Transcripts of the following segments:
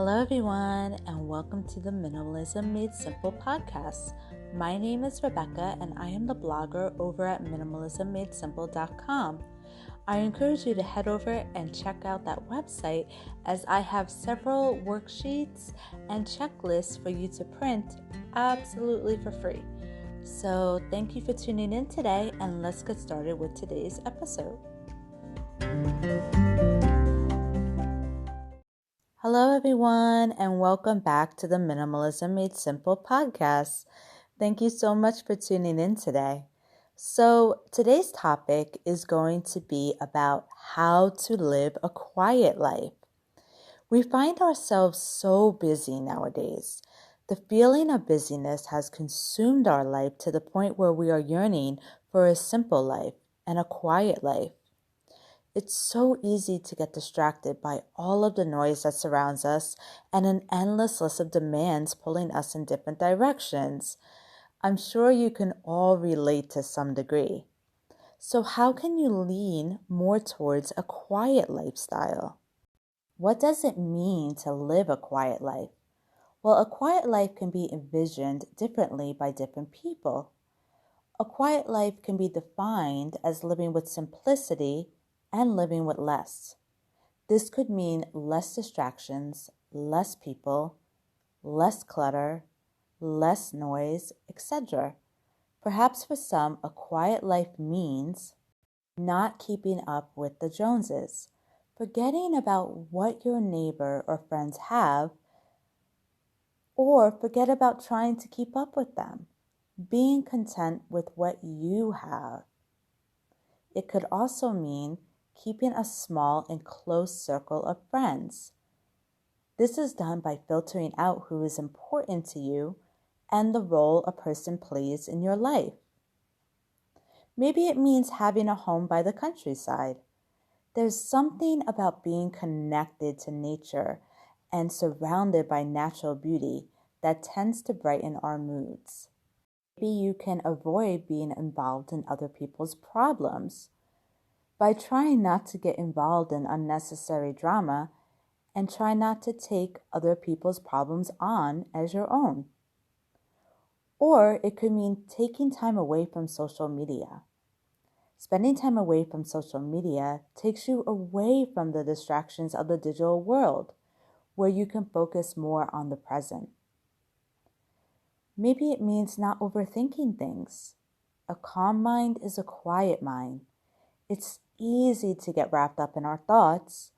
Hello, everyone, and welcome to the Minimalism Made Simple podcast. My name is Rebecca, and I am the blogger over at minimalismmadesimple.com. I encourage you to head over and check out that website as I have several worksheets and checklists for you to print absolutely for free. So, thank you for tuning in today, and let's get started with today's episode. Hello, everyone, and welcome back to the Minimalism Made Simple podcast. Thank you so much for tuning in today. So, today's topic is going to be about how to live a quiet life. We find ourselves so busy nowadays. The feeling of busyness has consumed our life to the point where we are yearning for a simple life and a quiet life. It's so easy to get distracted by all of the noise that surrounds us and an endless list of demands pulling us in different directions. I'm sure you can all relate to some degree. So how can you lean more towards a quiet lifestyle? What does it mean to live a quiet life? Well, a quiet life can be envisioned differently by different people. A quiet life can be defined as living with simplicity and living with less. This could mean less distractions, less people, less clutter, less noise, etc. Perhaps for some, a quiet life means not keeping up with the Joneses, forgetting about what your neighbor or friends have, or forget about trying to keep up with them, being content with what you have. It could also mean keeping a small and close circle of friends. This is done by filtering out who is important to you and the role a person plays in your life. Maybe it means having a home by the countryside. There's something about being connected to nature and surrounded by natural beauty that tends to brighten our moods. Maybe you can avoid being involved in other people's problems by trying not to get involved in unnecessary drama and try not to take other people's problems on as your own. Or it could mean taking time away from social media. Spending time away from social media takes you away from the distractions of the digital world, where you can focus more on the present. Maybe it means not overthinking things. A calm mind is a quiet mind. It's easy to get wrapped up in our thoughts,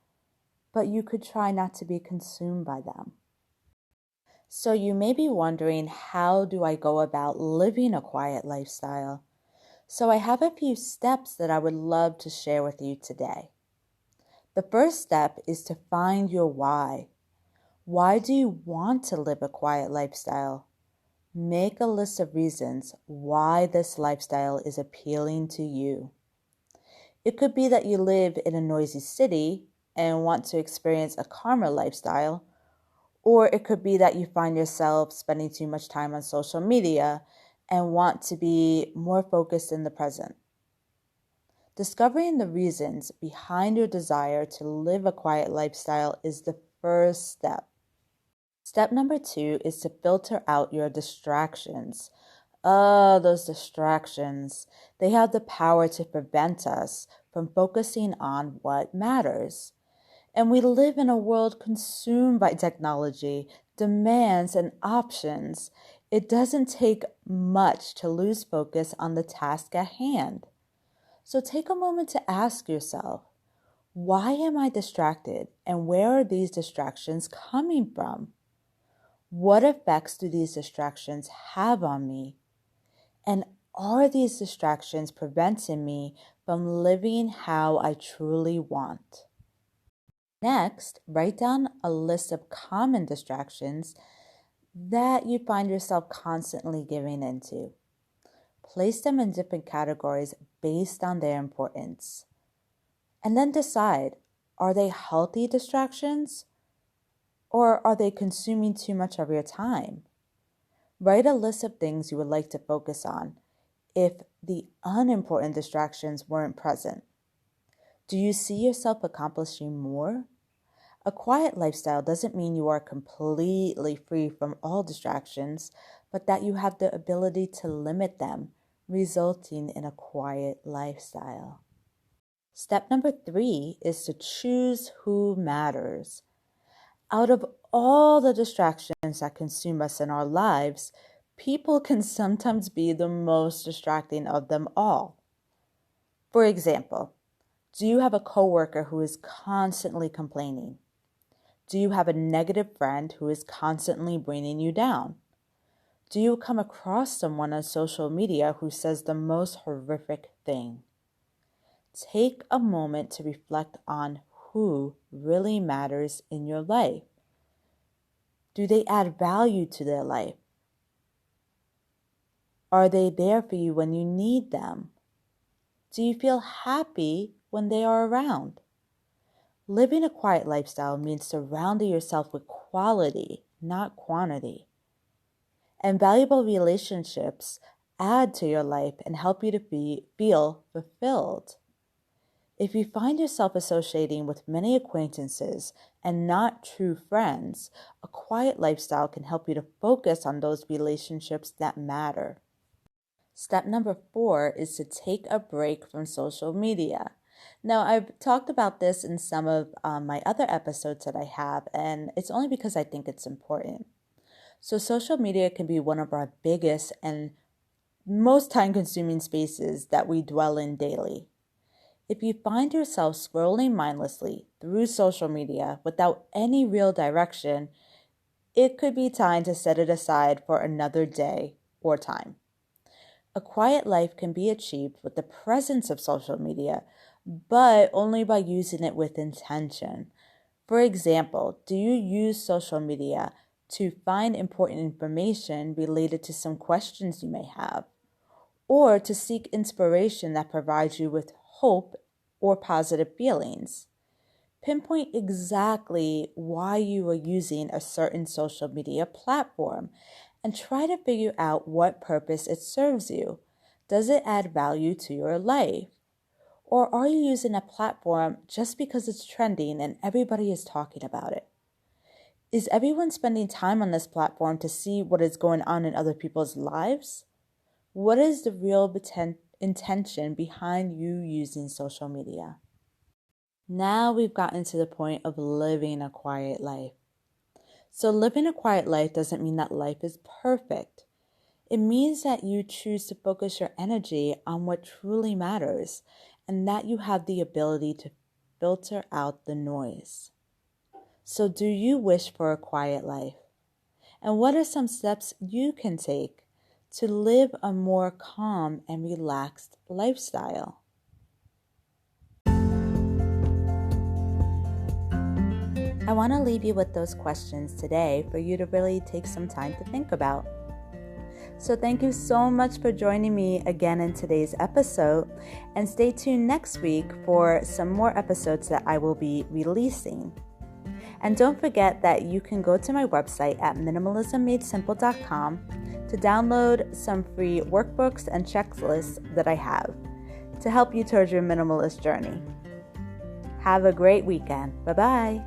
but you could try not to be consumed by them. So you may be wondering, how do I go about living a quiet lifestyle? So I have a few steps that I would love to share with you today. The first step is to find your why. Why do you want to live a quiet lifestyle? Make a list of reasons why this lifestyle is appealing to you. It could be that you live in a noisy city and want to experience a calmer lifestyle, or it could be that you find yourself spending too much time on social media and want to be more focused in the present. Discovering the reasons behind your desire to live a quiet lifestyle is the first step. Step number 2 is to filter out your distractions. Those distractions. They have the power to prevent us from focusing on what matters. And we live in a world consumed by technology, demands, and options. It doesn't take much to lose focus on the task at hand. So take a moment to ask yourself, why am I distracted, and where are these distractions coming from? What effects do these distractions have on me? And are these distractions preventing me from living how I truly want? Next, write down a list of common distractions that you find yourself constantly giving into. Place them in different categories based on their importance. And then decide, are they healthy distractions, or are they consuming too much of your time? Write a list of things you would like to focus on if the unimportant distractions weren't present. Do you see yourself accomplishing more? A quiet lifestyle doesn't mean you are completely free from all distractions, but that you have the ability to limit them, resulting in a quiet lifestyle. Step number 3 is to choose who matters. Out of all the distractions that consume us in our lives, people can sometimes be the most distracting of them all. For example, do you have a coworker who is constantly complaining? Do you have a negative friend who is constantly bringing you down? Do you come across someone on social media who says the most horrific thing? Take a moment to reflect on who really matters in your life. Do they add value to their life? Are they there for you when you need them? Do you feel happy when they are around? Living a quiet lifestyle means surrounding yourself with quality, not quantity. And valuable relationships add to your life and help you to feel fulfilled. If you find yourself associating with many acquaintances and not true friends, a quiet lifestyle can help you to focus on those relationships that matter. Step number 4 is to take a break from social media. Now, I've talked about this in some of my other episodes that I have, and it's only because I think it's important. So social media can be one of our biggest and most time-consuming spaces that we dwell in daily. If you find yourself scrolling mindlessly through social media without any real direction, it could be time to set it aside for another day or time. A quiet life can be achieved with the presence of social media, but only by using it with intention. For example, do you use social media to find important information related to some questions you may have, or to seek inspiration that provides you with hope or positive feelings? Pinpoint exactly why you are using a certain social media platform and try to figure out what purpose it serves you. Does it add value to your life? Or are you using a platform just because it's trending and everybody is talking about it? Is everyone spending time on this platform to see what is going on in other people's lives? What is the real intention behind you using social media? Now we've gotten to the point of living a quiet life. So living a quiet life doesn't mean that life is perfect. It means that you choose to focus your energy on what truly matters and that you have the ability to filter out the noise. So do you wish for a quiet life? And what are some steps you can take to live a more calm and relaxed lifestyle? I want to leave you with those questions today for you to really take some time to think about. So thank you so much for joining me again in today's episode, and stay tuned next week for some more episodes that I will be releasing. And don't forget that you can go to my website at minimalismmadesimple.com to download some free workbooks and checklists that I have to help you towards your minimalist journey. Have a great weekend. Bye-bye.